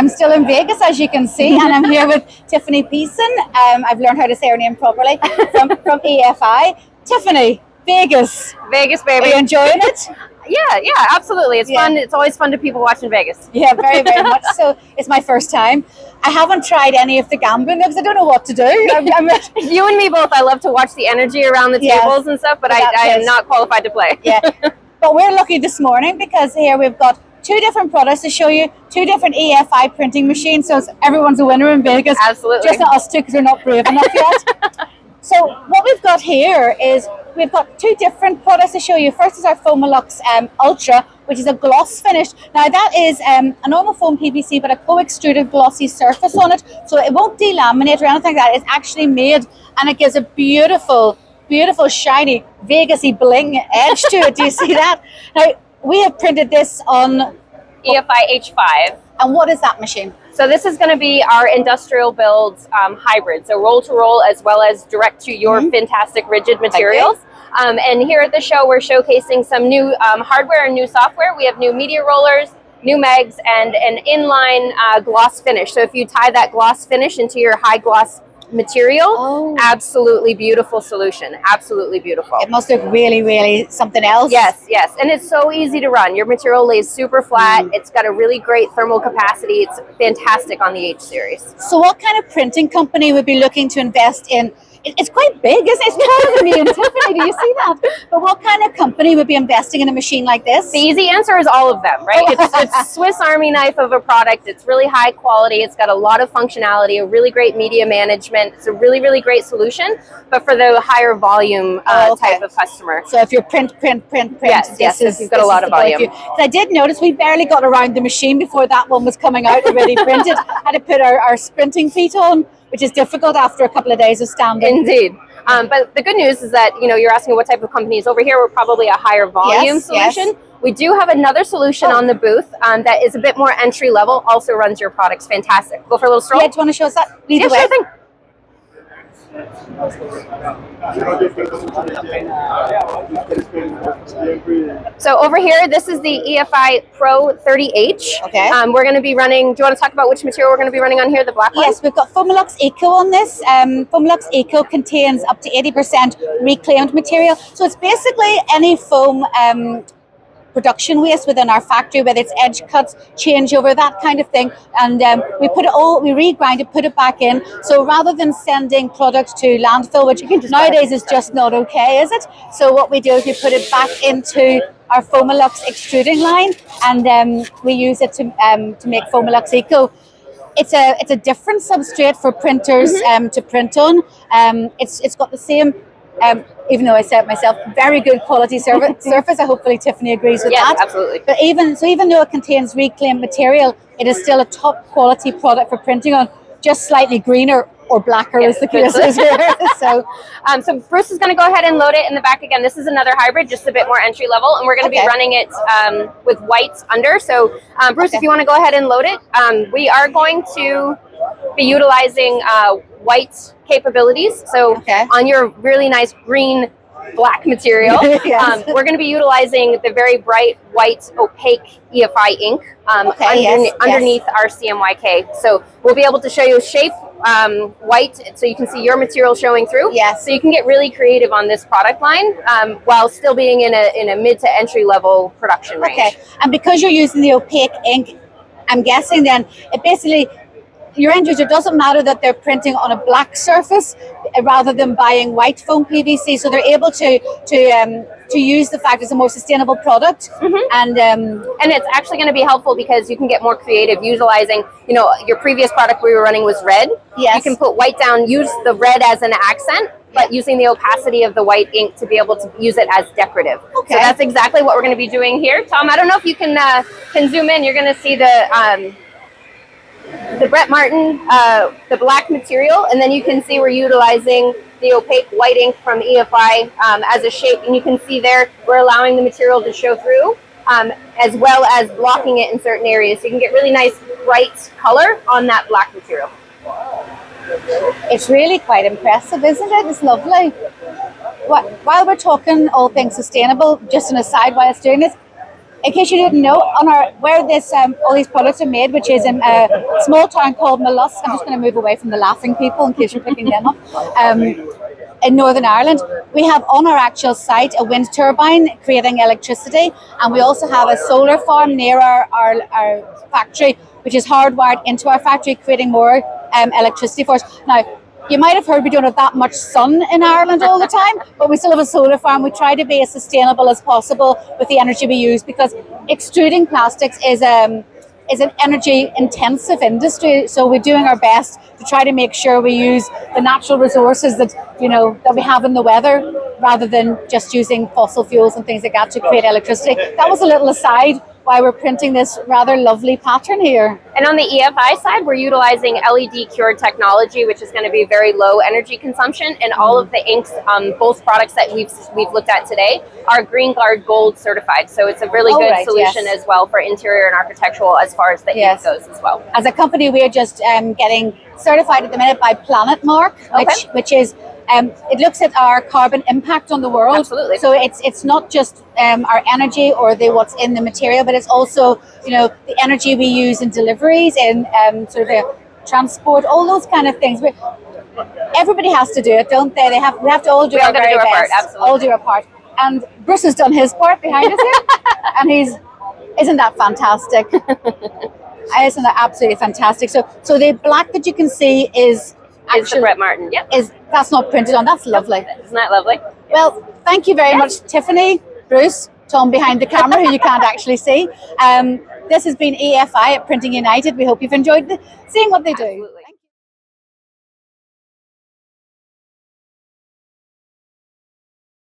I'm still in Vegas, as you can see, and I'm here with Tiffany Beeson. I've learned how to say her name properly from EFI. Tiffany, Vegas. Vegas, baby. Are you enjoying it? Yeah, absolutely. It's fun. It's always fun to people watching Vegas. Yeah, very, very much so. It's my first time. I haven't tried any of the gambling because I don't know what to do. You and me both. I love to watch the energy around the tables and stuff, but I am not qualified to play. Yeah, but we're lucky this morning because here we've got two different products to show you, two different EFI printing machines. So everyone's a winner in Vegas. Absolutely. Just not us two because we're not brave enough yet. So what we've got here is we've got two different products to show you. First is our Foamalux Ultra, which is a gloss finish. Now that is a normal foam PVC, but a co-extruded glossy surface on it. So it won't delaminate or anything like that. It's actually made, and it gives a beautiful, beautiful, shiny, Vegas-y bling edge to it. Do you see that? Now, we have printed this on EFI H5. And what is that machine? So this is going to be our industrial build hybrid. So roll to roll as well as direct to your fantastic rigid materials. And here at the show, we're showcasing some new hardware and new software. We have new media rollers, new megs, and an inline gloss finish. So if you tie that gloss finish into your high gloss material, absolutely beautiful solution. Absolutely beautiful. It must look really, really something else. Yes. And it's so easy to run. Your material lays super flat. It's got a really great thermal capacity. It's fantastic on the H series. So what kind of printing company would be looking to invest in? It's quite big, isn't it? It's taller than me and Tiffany. Do you see that? But what kind of company would be investing in a machine like this? The easy answer is all of them, right? It's Swiss Army knife of a product. It's really high quality. It's got a lot of functionality, a really great media management. It's a really, really great solution, but for the higher volume type of customer. So if you're print, yes, you've got a lot of volume. I did notice we barely got around the machine before that one was coming out already printed. Had to put our sprinting feet on, which is difficult after a couple of days of standing. Indeed. But the good news is that, you're asking what type of companies. Over here, we're probably a higher volume solution. Yes. We do have another solution on the booth that is a bit more entry level, also runs your products fantastic. Go for a little stroll. Yeah, do you want to show us that? Yeah, sure thing. So over here, this is the EFI Pro 30H. Okay. We're going to be running, do you want to talk about which material we're going to be running on here, the black one? Yes, we've got Foamalux Eco on this. Foamalux Eco contains up to 80% reclaimed material. So it's basically any foam production waste within our factory, whether it's edge cuts, changeover, that kind of thing. And we regrind it, put it back in. So rather than sending product to landfill, which nowadays is just not okay, is it? So what we do is we put it back into our Foamalux extruding line, and we use it to make Foamalux Eco. It's a different substrate for printers to print on. It's got the same, even though I said it myself, very good quality surface. Hopefully Tiffany agrees with that. Yes, absolutely. But even though it contains reclaimed material, it is still a top quality product for printing on, just slightly greener or blacker as the case is here. So Bruce is going to go ahead and load it in the back again. This is another hybrid, just a bit more entry level, and we're going to be running it with whites under. So Bruce, if you want to go ahead and load it, we are going to be utilizing white capabilities. So on your really nice green black material, we're going to be utilizing the very bright white opaque EFI ink underneath our CMYK. So we'll be able to show you shape white, so you can see your material showing through. Yes. So you can get really creative on this product line while still being in a mid to entry level production range. Okay, and because you're using the opaque ink, I'm guessing then it basically, your end user doesn't matter that they're printing on a black surface rather than buying white foam PVC, so they're able to use the fact it's a more sustainable product, and it's actually going to be helpful because you can get more creative utilizing, your previous product we were running was red. Yes. You can put white down, use the red as an accent, but using the opacity of the white ink to be able to use it as decorative. Okay. So that's exactly what we're going to be doing here. Tom, I don't know if you can zoom in. You're going to see the Brett Martin, the black material, and then you can see we're utilizing the opaque white ink from EFI as a shape, and you can see there we're allowing the material to show through, as well as blocking it in certain areas. So you can get really nice bright color on that black material. It's really quite impressive, isn't it? It's lovely. While we're talking all things sustainable, just an aside while it's doing this, in case you didn't know, on where this all these products are made, which is in a small town called Mollusk. I'm just going to move away from the laughing people in case you're picking them up. In Northern Ireland, we have on our actual site a wind turbine creating electricity, and we also have a solar farm near our factory, which is hardwired into our factory, creating more electricity for us. Now, you might have heard we don't have that much sun in Ireland all the time, but we still have a solar farm. We try to be as sustainable as possible with the energy we use, because extruding plastics is an energy intensive industry. So we're doing our best to try to make sure we use the natural resources that we have in the weather, rather than just using fossil fuels and things like that to create electricity. That was a little aside why we're printing this rather lovely pattern here. And on the EFI side, we're utilizing LED cured technology, which is going to be very low energy consumption. And all of the inks on both products that we've looked at today are Green Guard Gold certified. So it's a really good solution as well for interior and architectural as far as the ink goes as well. As a company, we're just getting certified at the minute by Planet Mark, which is it looks at our carbon impact on the world. Absolutely. So it's not just our energy or what's in the material, but it's also the energy we use in deliveries, in sort of transport, all those kind of things. Everybody has to do it, don't they? We have to all do our very best. Part, absolutely. All do our part. And Bruce has done his part behind us here, and isn't that fantastic? Isn't that absolutely fantastic? So the black that you can see is the Brett Martin. Yep. That's not printed on. That's lovely. Isn't that lovely? Well, thank you very much, Tiffany, Bruce, Tom behind the camera, who you can't actually see. This has been EFI at Printing United. We hope you've enjoyed seeing what they do. Absolutely.